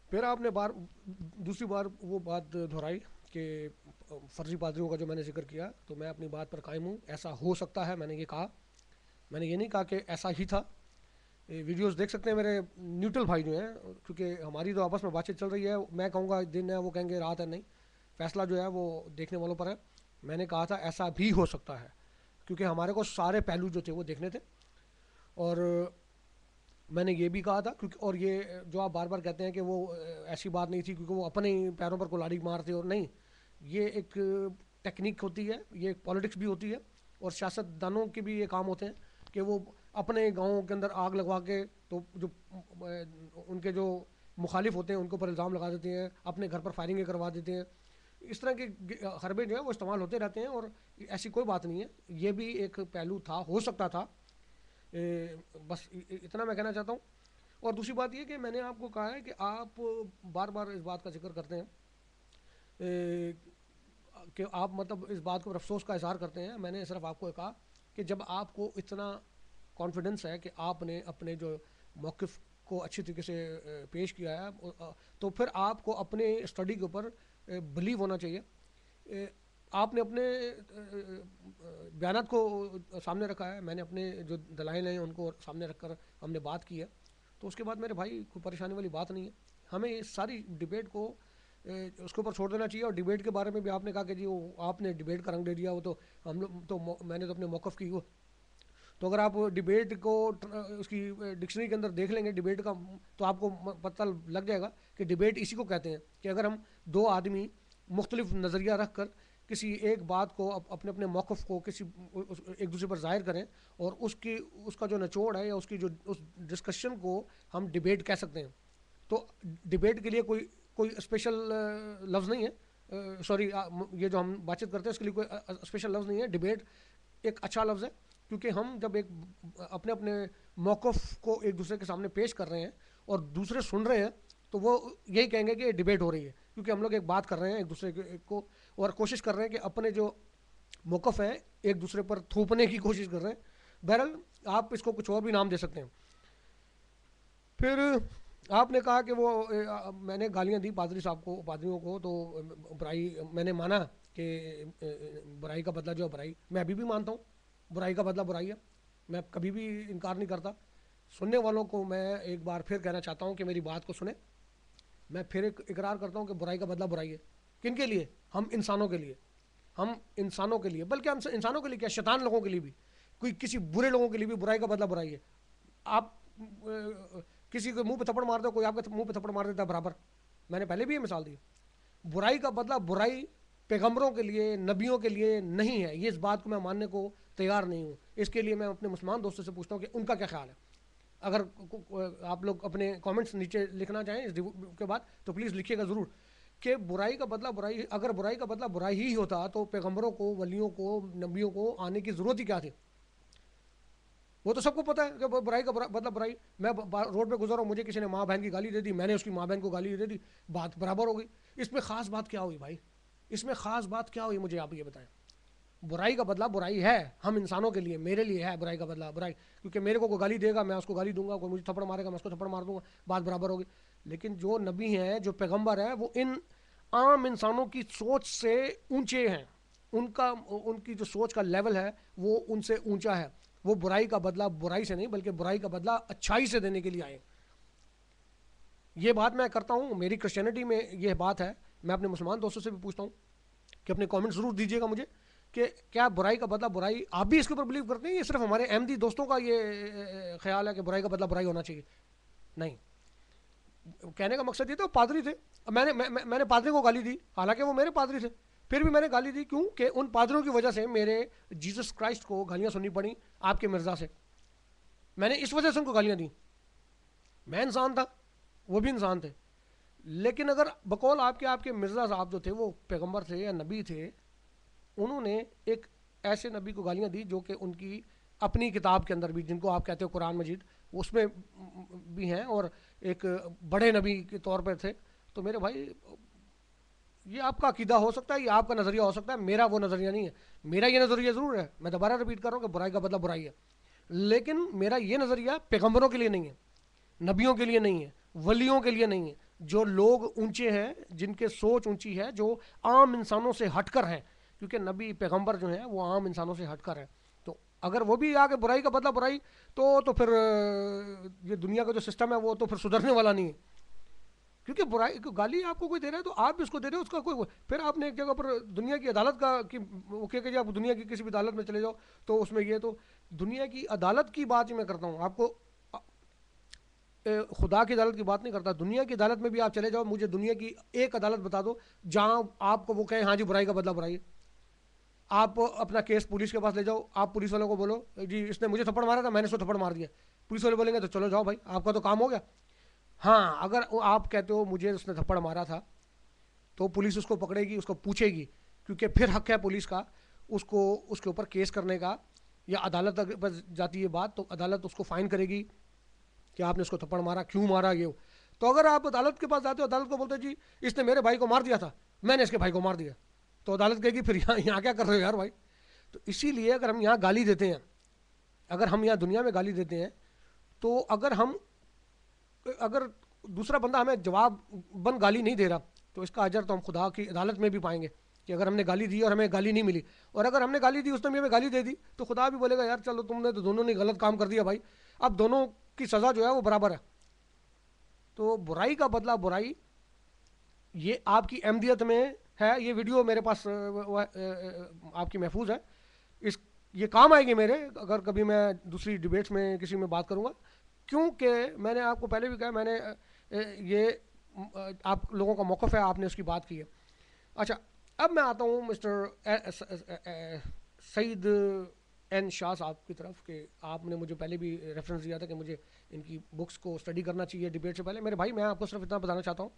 پھر آپ نے دوسری بار وہ بات دہرائی کہ فرضی پادریوں کا جو میں نے ذکر کیا، تو میں اپنی بات پر قائم ہوں، ایسا ہو سکتا ہے، میں نے یہ کہا، میں نے یہ نہیں کہا کہ ایسا ہی تھا۔ ویڈیوز دیکھ سکتے ہیں میرے نیوٹرل بھائی جو ہیں، کیونکہ ہماری تو آپس میں بات چیت چل رہی ہے، میں کہوں گا دن ہے، وہ کہیں گے رات ہے، نہیں، فیصلہ جو ہے وہ دیکھنے والوں پر ہے۔ میں نے کہا تھا ایسا بھی ہو سکتا ہے، کیونکہ ہمارے کو سارے پہلو جو تھے وہ دیکھنے تھے، اور میں نے یہ بھی کہا تھا کیونکہ، اور یہ جو آپ بار بار کہتے ہیں کہ وہ ایسی بات نہیں تھی کیونکہ وہ اپنے ہی پیروں پر کلاڑی مارتے، اور نہیں، یہ ایک ٹیکنیک ہوتی ہے، یہ ایک پالیٹکس بھی ہوتی ہے، اور سیاست دانوں کے بھی یہ کام ہوتے ہیں کہ وہ اپنے گاؤں کے اندر آگ لگوا کے، تو جو ان کے جو مخالف ہوتے ہیں ان کے اوپر الزام لگا دیتے ہیں، اپنے گھر پر فائرنگیں کروا دیتے ہیں، اس طرح کے حربے جو ہیں وہ استعمال ہوتے رہتے ہیں، اور ایسی کوئی بات نہیں ہے، یہ بھی ایک پہلو تھا، ہو سکتا تھا۔ بس اتنا میں کہنا چاہتا ہوں۔ اور دوسری بات یہ کہ میں نے آپ کو کہا ہے کہ آپ بار بار اس بات کا ذکر کرتے ہیں کہ آپ مطلب اس بات کو افسوس کا اظہار کرتے ہیں۔ میں نے صرف آپ کو کہا کہ جب آپ کو اتنا کانفیڈنس ہے کہ آپ نے اپنے جو موقف کو اچھی طریقے سے پیش کیا ہے، تو پھر آپ کو اپنے اسٹڈی کے اوپر بلیو ہونا چاہیے۔ آپ نے اپنے بیانات کو سامنے رکھا ہے، میں نے اپنے جو دلائل ہیں ان کو سامنے رکھ کر ہم نے بات کی ہے، تو اس کے بعد میرے بھائی کوئی پریشانی والی بات نہیں ہے۔ ہمیں اس ساری ڈبیٹ کو اس کے اوپر چھوڑ دینا چاہیے۔ اور ڈبیٹ کے بارے میں بھی آپ نے کہا کہ جی وہ آپ نے ڈبیٹ کا رنگ دے دیا، وہ تو ہم لوگ تو میں نے تو اپنے موقف کی وہ، تو اگر آپ ڈبیٹ کو اس کی ڈکشنری کے اندر دیکھ لیں گے ڈبیٹ کا، تو آپ کو پتہ لگ جائے گا کہ ڈبیٹ اسی کو کہتے ہیں کہ اگر ہم دو آدمی مختلف نظریہ رکھ کر کسی ایک بات کو اپنے اپنے موقف کو کسی ایک دوسرے پر ظاہر کریں، اور اس کا جو نچوڑ ہے یا اس کی جو اس ڈسکشن کو ہم ڈبیٹ کہہ سکتے ہیں۔ تو ڈبیٹ کے لیے کوئی اسپیشل لفظ نہیں ہے، سوری، یہ جو ہم بات چیت کرتے ہیں اس کے لیے کوئی اسپیشل لفظ نہیں ہے۔ ڈبیٹ ایک اچھا لفظ ہے، کیونکہ ہم جب ایک اپنے اپنے موقف کو ایک دوسرے کے سامنے پیش کر رہے ہیں اور دوسرے سن رہے ہیں، تو وہ یہی کہیں گے کہ یہ ڈبیٹ ہو رہی ہے، کیونکہ ہم لوگ ایک بات کر رہے ہیں ایک دوسرے کو، اور کوشش کر رہے ہیں کہ اپنے جو موقف ہے ایک دوسرے پر تھوپنے کی کوشش کر رہے ہیں۔ بہرحال آپ اس کو کچھ اور بھی نام دے سکتے ہیں۔ پھر آپ نے کہا کہ وہ میں نے گالیاں دی پادری صاحب کو، پادریوں کو، تو برائی میں نے مانا کہ برائی کا بدلہ جو ہے برائی، میں ابھی بھی مانتا ہوں برائی کا بدلہ برائی ہے، میں کبھی بھی انکار نہیں کرتا۔ سننے والوں کو میں ایک بار پھر کہنا چاہتا ہوں کہ میری بات کو سنیں۔ میں پھر ایک اقرار کرتا ہوں کہ برائی کا بدلہ برائی ہے۔ کن کے لیے؟ ہم انسانوں کے لیے، ہم انسانوں کے لیے، بلکہ ہم انسانوں کے لیے کیا، شیطان لوگوں کے لیے بھی، کوئی کسی برے لوگوں کے لیے بھی برائی کا بدلہ برائی ہے۔ آپ کسی کے منہ پہ تھپڑ مار دو، کوئی آپ کے منہ پہ تھپڑ مار دیتا ہے برابر۔ میں نے پہلے بھی یہ مثال دی۔ برائی کا بدلہ برائی پیغمبروں کے لیے، نبیوں کے لیے نہیں ہے، یہ اس بات کو میں ماننے کو تیار نہیں ہوں۔ اس کے لیے میں اپنے مسلمان دوستوں سے پوچھتا ہوں کہ ان کا کیا خیال ہے۔ اگر آپ لوگ اپنے کامنٹس نیچے لکھنا چاہیں اس کے بعد تو پلیز لکھیے گا ضرور کہ برائی کا بدلہ برائی، اگر برائی کا بدلہ برائی ہی ہوتا تو پیغمبروں کو، ولیوں کو، نبیوں کو آنے کی ضرورت ہی کیا تھی؟ وہ تو سب کو پتہ ہے کہ برائی کا بدلہ برائی۔ میں روڈ پہ گزر رہا ہوں، مجھے کسی نے ماں بہن کی گالی دے دی، میں نے اس کی ماں بہن کو گالی دے دی، بات برابر ہو گئی۔ اس میں خاص بات کیا ہوئی بھائی؟ اس میں خاص بات کیا ہوئی؟ مجھے آپ یہ بتائیں۔ برائی کا بدلہ برائی ہے، ہم انسانوں کے لیے، میرے لیے ہے برائی کا بدلہ برائی، کیونکہ میرے کو کوئی گالی دے گا میں اس کو گالی دوں گا، کوئی مجھے تھپڑ مارے گا میں اس کو تھپڑ مار دوں گا، بات برابر ہوگی۔ لیکن جو نبی ہیں، جو پیغمبر ہیں، وہ ان عام انسانوں کی سوچ سے اونچے ہیں، ان کی جو سوچ کا لیول ہے وہ ان سے اونچا ہے۔ وہ برائی کا بدلہ برائی سے نہیں بلکہ برائی کا بدلہ اچھائی سے دینے کے لیے آئے۔ یہ بات میں کرتا ہوں، میری کرسچینٹی میں یہ بات ہے۔ میں اپنے مسلمان دوستوں سے بھی پوچھتا ہوں کہ اپنے کامنٹ ضرور دیجیے گا مجھے کہ کیا برائی کا بدلہ برائی، آپ بھی اس کے اوپر بلیو کرتے ہیں؟ یہ صرف ہمارے احمدی دوستوں کا یہ خیال ہے کہ برائی کا بدلہ برائی ہونا چاہیے؟ نہیں، کہنے کا مقصد یہ تھا، پادری تھے، میں نے پادری کو گالی دی، حالانکہ وہ میرے پادری تھے، پھر بھی میں نے گالی دی، کیوں کہ ان پادریوں کی وجہ سے میرے جیسس کرائسٹ کو گالیاں سننی پڑیں آپ کے مرزا سے، میں نے اس وجہ سے ان کو گالیاں دیں۔ میں انسان تھا، وہ بھی انسان تھے، لیکن اگر بقول آپ کے مرزا صاحب جو تھے وہ پیغمبر تھے یا نبی تھے، انہوں نے ایک ایسے نبی کو گالیاں دی جو کہ ان کی اپنی کتاب کے اندر بھی، جن کو آپ کہتے ہو قرآن مجید، اس میں بھی ہیں، اور ایک بڑے نبی کے طور پر تھے، تو میرے بھائی یہ آپ کا عقیدہ ہو سکتا ہے، یہ آپ کا نظریہ ہو سکتا ہے، میرا وہ نظریہ نہیں ہے۔ میرا یہ نظریہ ضرور ہے، میں دوبارہ رپیٹ کر رہا ہوں کہ برائی کا بدلہ برائی ہے، لیکن میرا یہ نظریہ پیغمبروں کے لیے نہیں ہے، نبیوں کے لیے نہیں ہے، ولیوں کے لیے نہیں ہے، جو لوگ اونچے ہیں، جن کے سوچ اونچی ہے، جو عام انسانوں سے ہٹ کر ہیں، کیونکہ نبی پیغمبر جو ہیں وہ عام انسانوں سے ہٹ کر ہیں، تو اگر وہ بھی آگے برائی کا بدلہ برائی، تو پھر یہ دنیا کا جو سسٹم ہے وہ تو پھر سدھرنے والا نہیں ہے، کیونکہ برائی گالی آپ کو کوئی دے رہا ہے تو آپ بھی اس کو دے رہے ہو، اس کا کوئی پھر آپ نے ایک جگہ پر دنیا کی عدالت کا وہ کہ جی آپ دنیا کی کسی بھی عدالت میں چلے جاؤ تو اس میں یہ تو دنیا کی عدالت کی بات ہی میں کرتا ہوں آپ کو، خدا کی عدالت کی بات نہیں کرتا، دنیا کی عدالت میں بھی آپ چلے جاؤ، مجھے دنیا کی ایک عدالت بتا دو جہاں آپ کو وہ کہیں ہاں جی برائی کا بدلہ برائی ہے، آپ اپنا کیس پولیس کے پاس لے جاؤ، آپ پولیس والوں کو بولو جی اس نے مجھے تھپڑ مارا تھا میں نے اس کو تھپڑ مار دیا، پولیس والے بولیں گے تو چلو جاؤ بھائی آپ کا تو کام ہو گیا۔ ہاں اگر آپ کہتے ہو مجھے اس نے تھپڑ مارا تھا تو پولیس اس کو پکڑے گی، اس کو پوچھے گی، کیونکہ پھر حق ہے پولیس کا اس کو اس کے اوپر کیس کرنے کا، یا عدالت تک جاتی ہے بات تو عدالت اس کو فائن کرے گی کہ آپ نے اس کو تھپڑ مارا، کیوں مارا، یہ تو اگر آپ عدالت کے پاس جاتے ہو عدالت کو بولتے جی اس نے میرے بھائی کو مار دیا تھا، میں نے اس کے بھائی کو مار دیا، تو عدالت کہے گی پھر یہاں کیا کر رہے ہو یار بھائی۔ تو اسی لیے اگر ہم یہاں گالی دیتے ہیں، اگر ہم یہاں دنیا میں گالی دیتے ہیں، تو اگر دوسرا بندہ ہمیں جواب بند گالی نہیں دے رہا تو اس کا اجر تو ہم خدا کی عدالت میں بھی پائیں گے کہ اگر ہم نے گالی دی اور ہمیں گالی نہیں ملی، اور اگر ہم نے گالی دی اس نے بھی ہمیں گالی دے دی تو خدا بھی بولے گا یار چلو تم نے تو دونوں نے غلط کام کر دیا بھائی، اب دونوں کی سزا جو ہے وہ برابر ہے۔ تو برائی کا بدلہ برائی یہ آپ کی احمدیت میں ہے، یہ ویڈیو میرے پاس آپ کی محفوظ ہے، اس یہ کام آئے گی میرے اگر کبھی میں دوسری ڈبیٹس میں کسی میں بات کروں گا، کیونکہ میں نے آپ کو پہلے بھی کہا میں نے یہ آپ لوگوں کا موقف ہے، آپ نے اس کی بات کی ہے۔ اچھا اب میں آتا ہوں مسٹر سعید این شاہ صاحب کی طرف، کہ آپ نے مجھے پہلے بھی ریفرنس دیا تھا کہ مجھے ان کی بکس کو اسٹڈی کرنا چاہیے ڈبیٹ سے پہلے۔ میرے بھائی میں آپ کو صرف اتنا بتانا چاہتا ہوں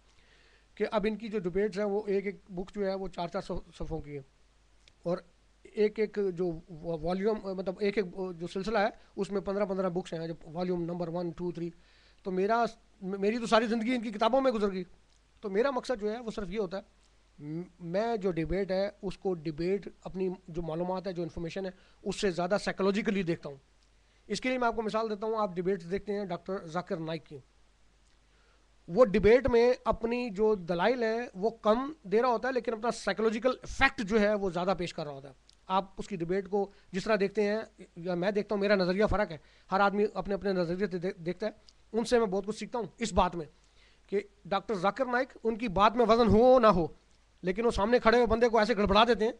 کہ اب ان کی جو ڈبیٹس ہیں وہ ایک بک جو ہے وہ 400 صفحوں کی ہے، اور ایک جو والیوم مطلب ایک جو سلسلہ ہے اس میں 15 بکس ہیں، جو والیوم نمبر 1 2 3، تو میری تو ساری زندگی ان کی کتابوں میں گزر گئی۔ تو میرا مقصد جو ہے وہ صرف یہ ہوتا ہے میں جو ڈبیٹ ہے اس کو ڈبیٹ اپنی جو معلومات ہے جو انفارمیشن ہے اس سے زیادہ سائیکولوجیکلی دیکھتا ہوں۔ اس کے لیے میں آپ کو مثال دیتا ہوں، آپ ڈبیٹس دیکھتے ہیں ڈاکٹر ذاکر نائک کی، وہ ڈبیٹ میں اپنی جو دلائل ہیں وہ کم دے رہا ہوتا ہے لیکن اپنا سائیکولوجیکل فیکٹ جو ہے وہ زیادہ پیش کر رہا ہوتا ہے۔ آپ اس کی ڈبیٹ کو جس طرح دیکھتے ہیں یا میں دیکھتا ہوں میرا نظریہ فرق ہے، ہر آدمی اپنے اپنے نظریے سے دیکھتا ہے، ان سے میں بہت کچھ سیکھتا ہوں اس بات میں کہ ڈاکٹر ذاکر نائک ان کی بات میں وزن ہو نہ ہو لیکن وہ سامنے کھڑے ہوئے بندے کو ایسے گڑبڑا دیتے ہیں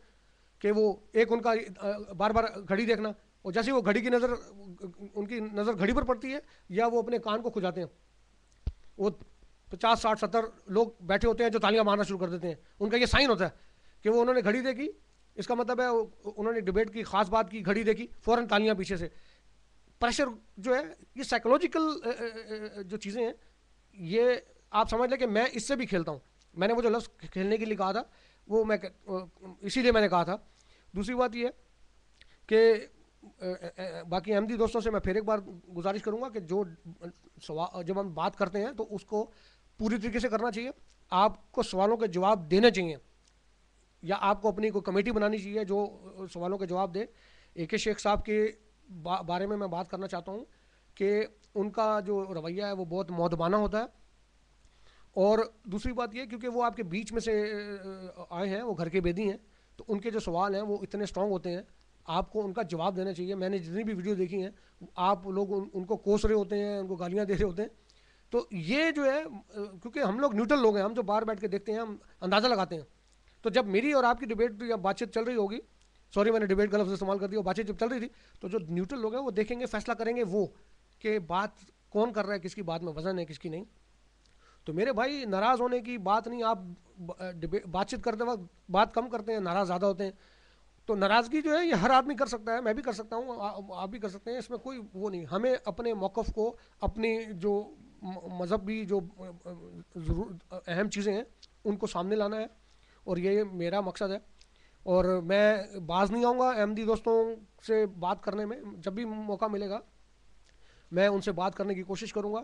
کہ وہ ایک ان کا بار بار گھڑی دیکھنا، اور جیسے وہ گھڑی کی نظر ان کی نظر گھڑی پر پڑتی ہے یا وہ اپنے کان کو کھجاتے ہیں، وہ 50 60 70 لوگ بیٹھے ہوتے ہیں جو تالیاں مارنا شروع کر دیتے ہیں، ان کا یہ سائن ہوتا ہے کہ وہ انہوں نے گھڑی دیکھی، اس کا مطلب ہے انہوں نے ڈبیٹ کی خاص بات کی، گھڑی دیکھی، فوراً تالیاں پیچھے سے۔ پریشر جو ہے یہ سائیکولوجیکل جو چیزیں ہیں یہ آپ سمجھ لیں کہ میں اس سے بھی کھیلتا ہوں، میں نے وہ جو لفظ کھیلنے کے لیے کہا تھا وہ میں اسی لیے میں نے کہا تھا۔ دوسری بات یہ کہ باقی احمدی دوستوں سے میں پھر ایک بار گزارش کروں گا کہ جب ہم بات کرتے ہیں تو اس کو پوری طریقے سے کرنا چاہیے، آپ کو سوالوں کے جواب دینے چاہیے، یا آپ کو اپنی کوئی کمیٹی بنانی چاہیے جو سوالوں کے جواب دے۔ اے کے شیخ صاحب کے بارے میں بات کرنا چاہتا ہوں کہ ان کا جو رویہ ہے وہ بہت مؤدبانہ ہوتا ہے، اور دوسری بات یہ کیونکہ وہ آپ کے بیچ میں سے آئے ہیں، وہ گھر کے بیدی ہیں، تو ان کے جو سوال ہیں وہ اتنے اسٹرانگ ہوتے ہیں، آپ کو ان کا جواب دینا چاہیے۔ میں نے جتنی بھی ویڈیو دیکھی ہیں آپ لوگ ان کو کوس رہے ہوتے ہیں، ان کو گالیاں دے رہے ہوتے ہیں، تو یہ جو ہے کیونکہ ہم لوگ نیوٹرل لوگ ہیں، ہم جو باہر بیٹھ کے دیکھتے ہیں ہم اندازہ لگاتے ہیں، تو جب میری اور آپ کی ڈبیٹ یا بات چیت چل رہی ہوگی، سوری میں نے ڈبیٹ کا لفظ استعمال کر دیا، بات چیت جب چل رہی تھی تو جو نیوٹرل لوگ ہیں وہ دیکھیں گے، فیصلہ کریں گے وہ کہ بات کون کر رہا ہے، کس کی بات میں وزن ہے کس کی نہیں۔ تو میرے بھائی ناراض ہونے کی بات نہیں، آپ بات چیت کرتے وقت بات کم کرتے ہیں، ناراض زیادہ ہوتے ہیں، تو ناراضگی جو ہے یہ ہر آدمی کر سکتا ہے، میں بھی کر سکتا ہوں، آپ بھی کر سکتے ہیں، اس میں کوئی وہ نہیں، ہمیں اپنے موقف کو، اپنی جو مذہبی جو اہم چیزیں ہیں ان کو سامنے لانا ہے، اور یہ میرا مقصد ہے، اور میں باز نہیں آؤں گا احمدی دوستوں سے بات کرنے میں، جب بھی موقع ملے گا میں ان سے بات کرنے کی کوشش کروں گا،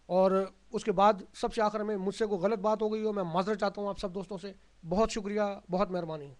اور اس کے بعد سب سے آخر میں مجھ سے کوئی غلط بات ہو گئی ہو میں معذرت چاہتا ہوں آپ سب دوستوں سے، بہت شکریہ، بہت مہربانی۔